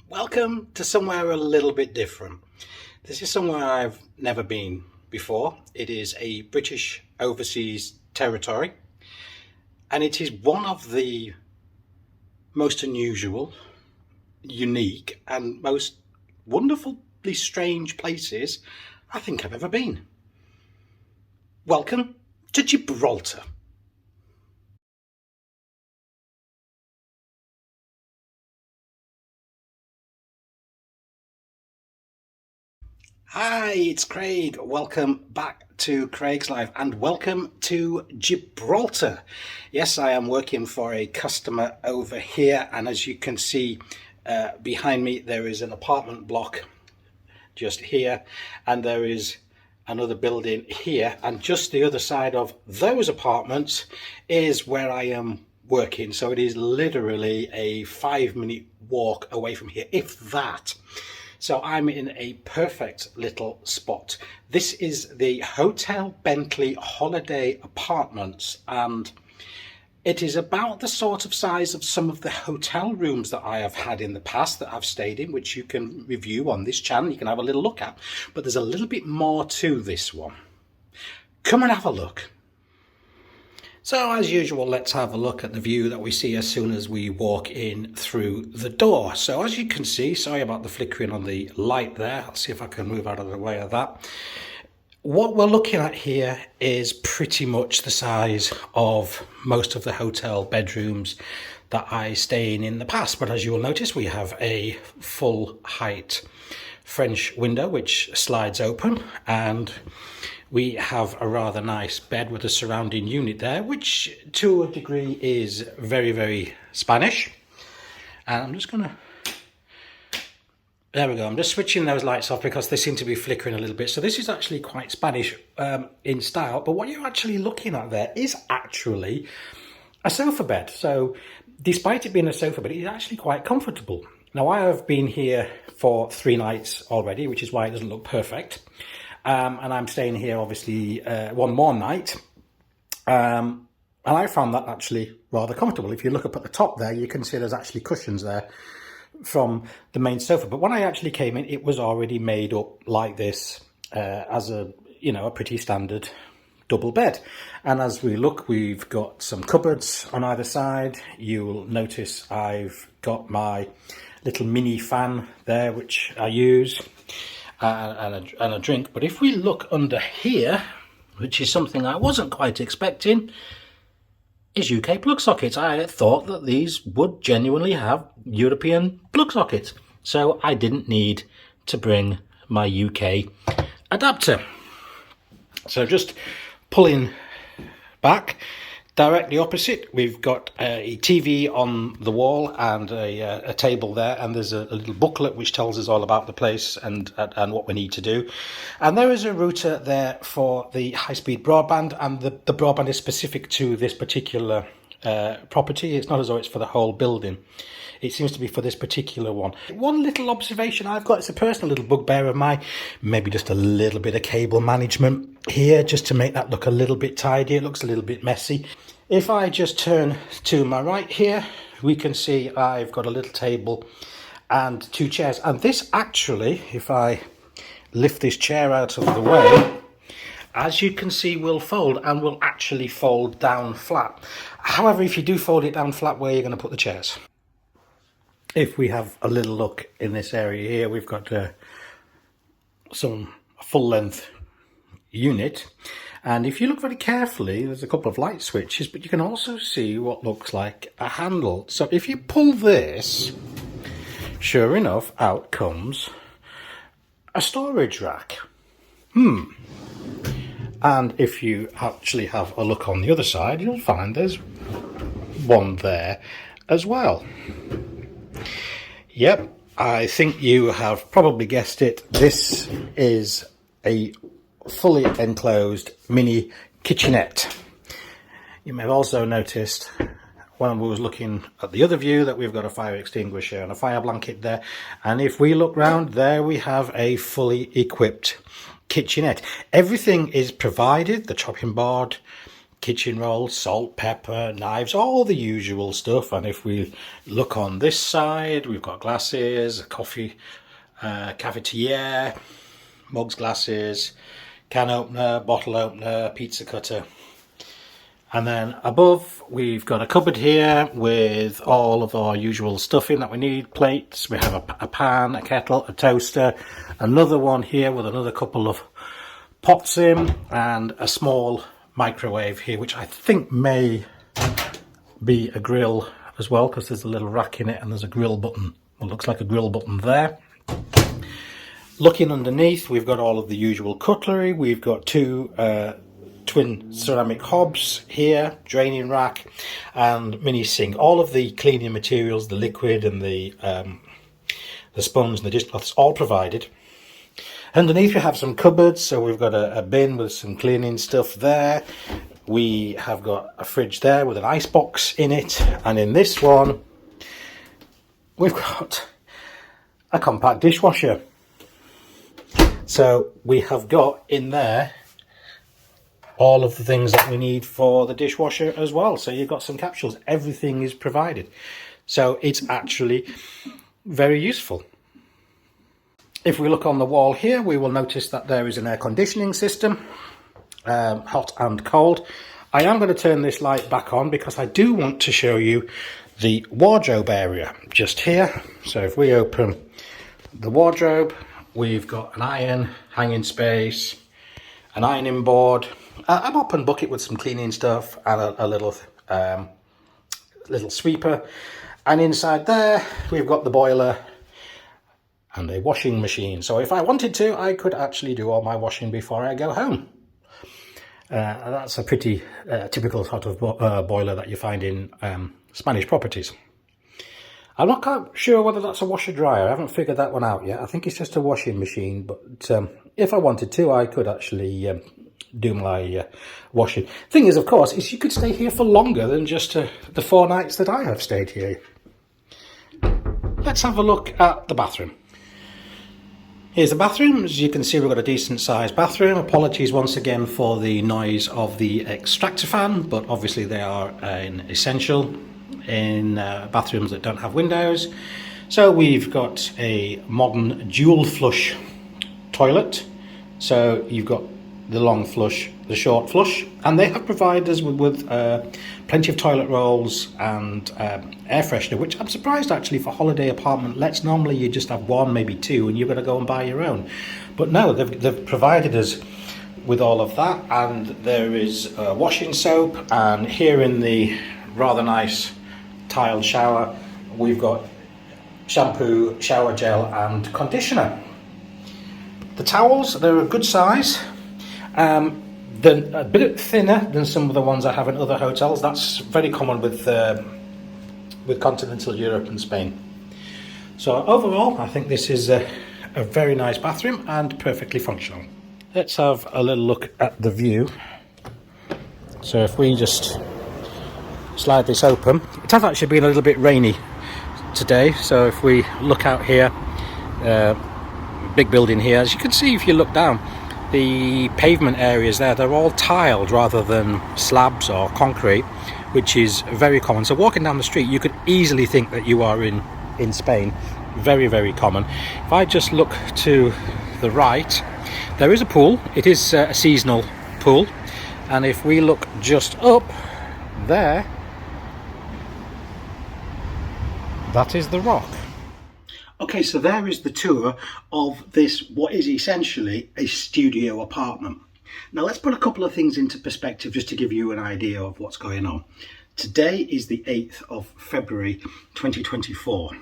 Welcome to somewhere a little bit different. This is somewhere I've never been before. It is a British overseas territory, and it is one of the most unusual, unique, and most wonderfully strange places I think I've ever been. Welcome to Gibraltar. Hi, it's Craig. Welcome back to Craig's Live and welcome to Gibraltar. Yes, I am working for a customer over here, and as you can see behind me, there is an apartment block just here, and there is another building here, and just the other side of those apartments is where I am working. So it is literally a 5-minute walk away from here, if that. So I'm in a perfect little spot. This is the Hotel Bentley Holiday Apartments, and it is about the sort of size of some of the hotel rooms that I have had in the past that I've stayed in, which you can review on this channel. You can have a little look at, but there's a little bit more to this one. Come and have a look. So as usual, let's have a look at the view that we see as soon as we walk in through the door. So as you can see, sorry about the flickering on the light there. I'll see if I can move out of the way of that. What we're looking at here is pretty much the size of most of the hotel bedrooms that I stay in the past. But as you will notice, we have a full height French window which slides open, and we have a rather nice bed with a surrounding unit there, which to a degree is very, very Spanish. And I'm just gonna, there we go, I'm just switching those lights off because they seem to be flickering a little bit. So this is actually quite Spanish in style, but what you're actually looking at there is actually a sofa bed. So despite it being a sofa bed, it's actually quite comfortable. Now I have been here for 3 nights already, which is why it doesn't look perfect. And I'm staying here obviously one more night, and I found that actually rather comfortable. If you look up at the top there, you can see there's actually cushions there from the main sofa. But when I actually came in, it was already made up like this as a pretty standard double bed. And as we look, we've got some cupboards on either side. You'll notice I've got my little mini fan there, which I use. And a drink. But if we look under here, which is something I wasn't quite expecting, is UK plug sockets. I thought that these would genuinely have European plug sockets, so I didn't need to bring my UK adapter. So just pulling back, directly opposite, we've got a TV on the wall and a table there, and there's a little booklet which tells us all about the place and what we need to do. And there is a router there for the high-speed broadband, and the broadband is specific to this particular property. It's not as though it's for the whole building. It seems to be for this particular one. One little observation I've got, it's a personal little bugbear of mine, maybe just a little bit of cable management here, just to make that look a little bit tidy. It looks a little bit messy. If I just turn to my right here, we can see I've got a little table and 2 chairs. And this actually, if I lift this chair out of the way, as you can see, will fold and will actually fold down flat. However, if you do fold it down flat, where are you going to put the chairs? If we have a little look in this area here, we've got some full-length unit. And if you look very carefully, there's a couple of light switches, but you can also see what looks like a handle. So if you pull this, sure enough, out comes a storage rack. And if you actually have a look on the other side, you'll find there's one there as well. Yep, I think you have probably guessed it. This is a fully enclosed mini kitchenette. You may have also noticed when I was looking at the other view that we've got a fire extinguisher and a fire blanket there. And if we look round, there we have a fully equipped kitchenette. Everything is provided, the chopping board, kitchen rolls, salt, pepper, knives, all the usual stuff. And if we look on this side, we've got glasses, a coffee cafetiere, mugs, glasses, can opener, bottle opener, pizza cutter. And then above we've got a cupboard here with all of our usual stuffing that we need. Plates, we have a pan, a kettle, a toaster, another one here with another couple of pots in, and a small microwave here, which I think may be a grill as well, because there's a little rack in it and there's a grill button. Well, looks like a grill button there. Looking underneath, we've got all of the usual cutlery. We've got two twin ceramic hobs here, draining rack and mini sink. All of the cleaning materials, the liquid and the sponge and the dishcloths, all provided. Underneath we have some cupboards, so we've got a bin with some cleaning stuff there. We have got a fridge there with an ice box in it, and in this one we've got a compact dishwasher. So we have got in there all of the things that we need for the dishwasher as well. So you've got some capsules, everything is provided. So it's actually very useful. If we look on the wall here, we will notice that there is an air conditioning system, hot and cold. I am going to turn this light back on because I do want to show you the wardrobe area just here. So if we open the wardrobe, we've got an iron, hanging space, an ironing board, a mop and bucket with some cleaning stuff, and a little sweeper. And inside there, we've got the boiler and a washing machine. So if I wanted to, I could actually do all my washing before I go home. That's a pretty typical sort of boiler that you find in Spanish properties. I'm not quite sure whether that's a washer dryer. I haven't figured that one out yet. I think it's just a washing machine, but if I wanted to, I could actually do my washing. Thing is, of course, is you could stay here for longer than just the 4 nights that I have stayed here. Let's have a look at the bathroom. Here's the bathroom. As you can see, we've got a decent sized bathroom. Apologies once again for the noise of the extractor fan, but obviously they are an essential in bathrooms that don't have windows. So we've got a modern dual flush toilet. So you've got the long flush, the short flush, and they have provided us with plenty of toilet rolls and air freshener, which I'm surprised actually for holiday apartment lets. Normally you just have one, maybe two, and you've got to go and buy your own. But no, they've provided us with all of that, and there is washing soap, and here in the rather nice tiled shower we've got shampoo, shower gel and conditioner. The towels, they're a good size. They're a bit thinner than some of the ones I have in other hotels. That's very common with continental Europe and Spain. So overall, I think this is a very nice bathroom and perfectly functional. Let's have a little look at the view. So if we just slide this open, it has actually been a little bit rainy today. So if we look out here, big building here, as you can see if you look down, the pavement areas there, they're all tiled rather than slabs or concrete, which is very common. So walking down the street, you could easily think that you are in Spain. Very, very common. If I just look to the right, there is a pool. It is a seasonal pool. And if we look just up there, that is the rock. Okay, so there is the tour of this, what is essentially a studio apartment. Now let's put a couple of things into perspective just to give you an idea of what's going on. Today is the 8th of February 2024.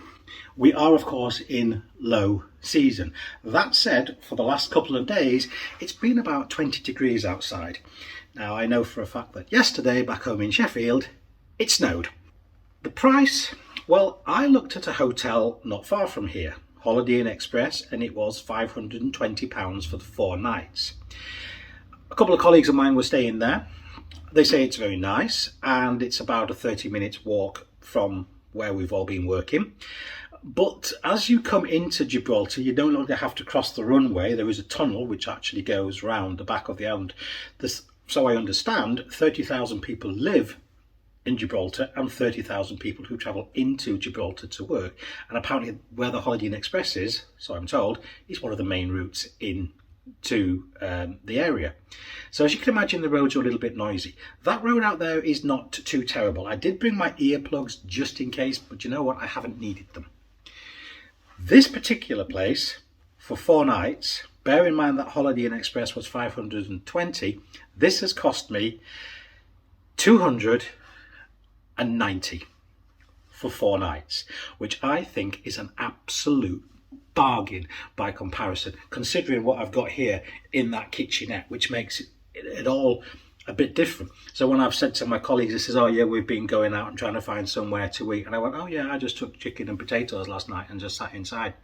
We are of course in low season. That said, for the last couple of days it's been about 20 degrees outside. Now I know for a fact that yesterday back home in Sheffield it snowed. The price? Well, I looked at a hotel not far from here, Holiday Inn Express, and it was £520 for the 4 nights. A couple of colleagues of mine were staying there. They say it's very nice, and it's about a 30-minute walk from where we've all been working. But as you come into Gibraltar, you no longer have to cross the runway. There is a tunnel which actually goes round the back of the island. There's so I understand 30,000 people live in Gibraltar and 30,000 people who travel into Gibraltar to work. And apparently where the Holiday Inn Express is, so I'm told, is one of the main routes into the area. So as you can imagine, the roads are a little bit noisy. That road out there is not too terrible. I did bring my earplugs just in case, but you know what? I haven't needed them. This particular place, for 4 nights, bear in mind that Holiday Inn Express was 520, this has cost me 290 for 4 nights, which I think is an absolute bargain by comparison, considering what I've got here in that kitchenette, which makes it all a bit different. So when I've said to my colleagues, they says, oh yeah, we've been going out and trying to find somewhere to eat, and I went, oh yeah, I just took chicken and potatoes last night and just sat inside,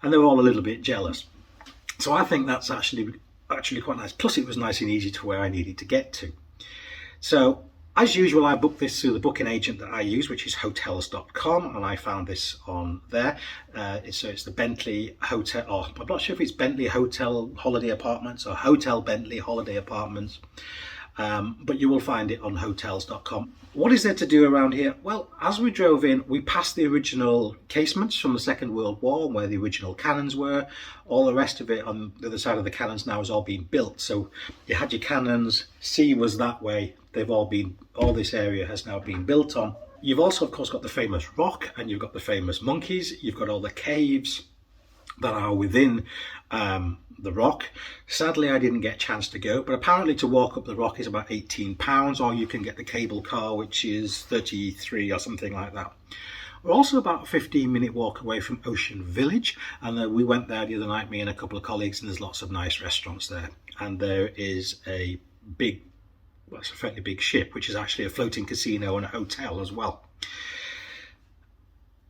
and they were all a little bit jealous. So I think that's actually quite nice. Plus it was nice and easy to where I needed to get to. So as usual, I booked this through the booking agent that I use, which is hotels.com, and I found this on there. So it's the Bentley Hotel, or I'm not sure if it's Bentley Hotel Holiday Apartments or Hotel Bentley Holiday Apartments, but you will find it on hotels.com. What is there to do around here? Well, as we drove in, we passed the original casements from the Second World War, where the original cannons were. All the rest of it on the other side of the cannons now has all been built. So you had your cannons, sea was that way. All this area has now been built on. You've also, of course, got the famous rock, and you've got the famous monkeys. You've got all the caves that are within the rock. Sadly, I didn't get a chance to go, but apparently to walk up the rock is about £18, or you can get the cable car, which is 33 or something like that. We're also about a 15-minute walk away from Ocean Village, and we went there the other night, me and a couple of colleagues, and there's lots of nice restaurants there. And there is a it's a fairly big ship, which is actually a floating casino and a hotel as well.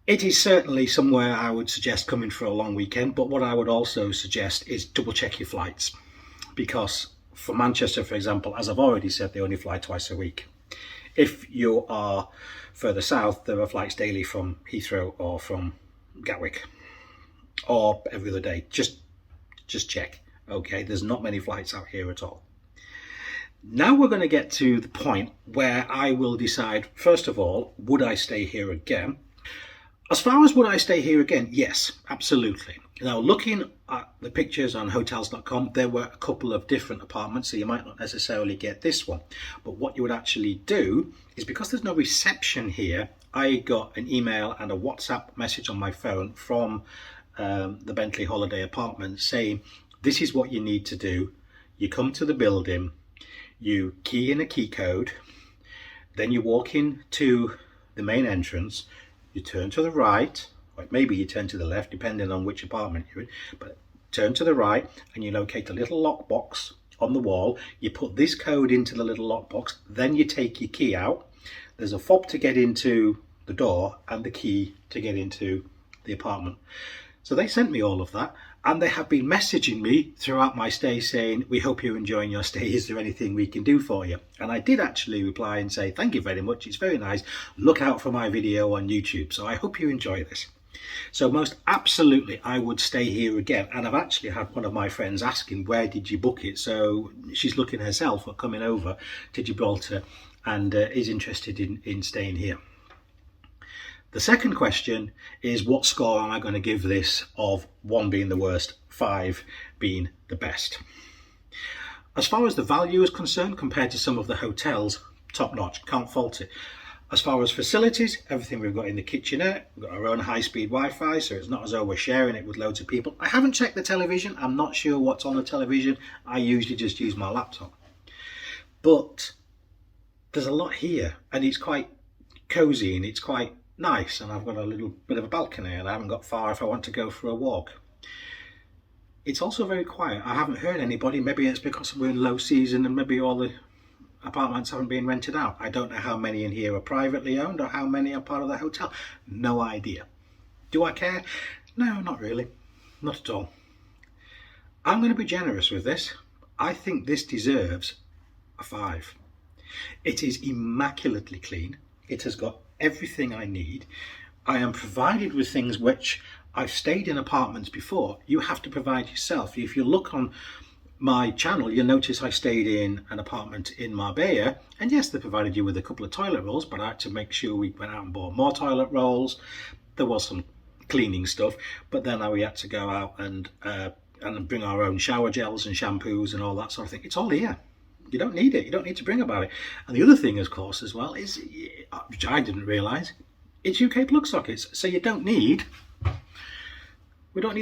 It is certainly somewhere I would suggest coming for a long weekend, but what I would also suggest is double check your flights, because for Manchester, for example, as I've already said, they only fly twice a week. If you are further south, there are flights daily from Heathrow or from Gatwick, or every other day. Just check. Okay, there's not many flights out here at all. Now we're going to get to the point where I will decide, first of all, would I stay here again? As far as would I stay here again, yes, absolutely. Now, looking at the pictures on hotels.com, there were a couple of different apartments, so you might not necessarily get this one. But what you would actually do is, because there's no reception here, I got an email and a WhatsApp message on my phone from the Bentley Holiday Apartments saying, this is what you need to do. You come to the building, you key in a key code, then you walk into the main entrance, you turn to the right, or maybe you turn to the left, depending on which apartment you're in, but turn to the right and you locate a little lockbox on the wall. You put this code into the little lockbox, then you take your key out. There's a fob to get into the door and the key to get into the apartment. So they sent me all of that, and they have been messaging me throughout my stay saying, we hope you're enjoying your stay. Is there anything we can do for you? And I did actually reply and say, thank you very much. It's very nice. Look out for my video on YouTube. So I hope you enjoy this. So most absolutely, I would stay here again. And I've actually had one of my friends asking, where did you book it? So she's looking herself at coming over to Gibraltar and is interested in staying here. The second question is, what score am I going to give this, of 1 being the worst, 5 being the best? As far as the value is concerned, compared to some of the hotels, top notch, can't fault it. As far as facilities, everything we've got in the kitchenette, we've got our own high-speed Wi-Fi, so it's not as though we're sharing it with loads of people. I haven't checked the television. I'm not sure what's on the television. I usually just use my laptop. But there's a lot here, and it's quite cosy and it's quite nice, and I've got a little bit of a balcony and I haven't got far if I want to go for a walk. It's also very quiet. I haven't heard anybody. Maybe it's because we're in low season and maybe all the apartments haven't been rented out. I don't know how many in here are privately owned or how many are part of the hotel. No idea. Do I care? No, not really. Not at all. I'm going to be generous with this. I think this deserves a 5. It is immaculately clean. It has got everything I need. I am provided with things which I've stayed in apartments before. You have to provide yourself. If you look on my channel, you'll notice I stayed in an apartment in Marbella, and yes, they provided you with a couple of toilet rolls, but I had to make sure we went out and bought more toilet rolls. There was some cleaning stuff, but then we had to go out and bring our own shower gels and shampoos and all that sort of thing. It's all here. You don't need it. You don't need to bring about it. And the other thing, of course, as well, is, which I didn't realise, it's UK plug sockets. So we don't need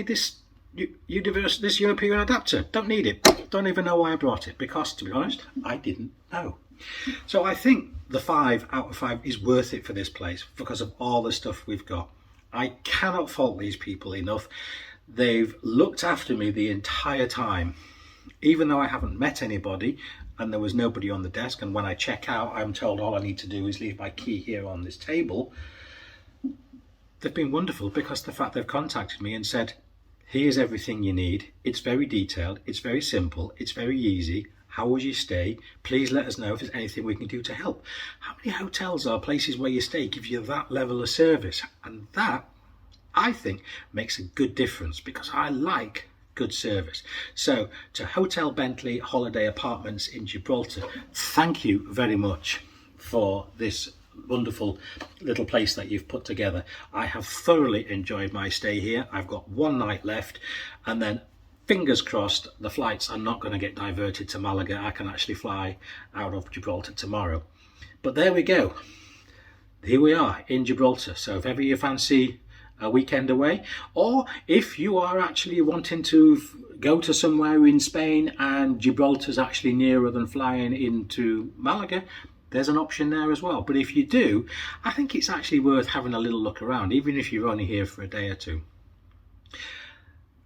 this this European adapter. Don't need it. Don't even know why I brought it, because, to be honest, I didn't know. So I think the 5 out of 5 is worth it for this place because of all the stuff we've got. I cannot fault these people enough. They've looked after me the entire time, even though I haven't met anybody and there was nobody on the desk, and when I check out I'm told all I need to do is leave my key here on this table. They've been wonderful because the fact they've contacted me and said, here's everything you need, it's very detailed, it's very simple, it's very easy, how was your stay, please let us know if there's anything we can do to help. How many hotels or places where you stay give you that level of service? And that, I think, makes a good difference because I like good service. So to Hotel Bentley Holiday Apartments in Gibraltar, thank you very much for this wonderful little place that you've put together. I have thoroughly enjoyed my stay here. I've got one night left, and then fingers crossed the flights are not going to get diverted to Malaga. I can actually fly out of Gibraltar tomorrow. But there we go. Here we are in Gibraltar. So if ever you fancy a weekend away, or if you are actually wanting to go to somewhere in Spain and Gibraltar's actually nearer than flying into Malaga, there's an option there as well. But if you do, I think it's actually worth having a little look around, even if you're only here for a day or two.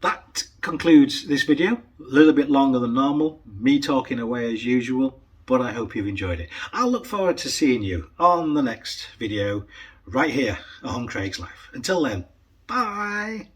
That concludes this video. A little bit longer than normal, me talking away as usual, but I hope you've enjoyed it. I'll look forward to seeing you on the next video right here on Craig's Life. Until then, bye.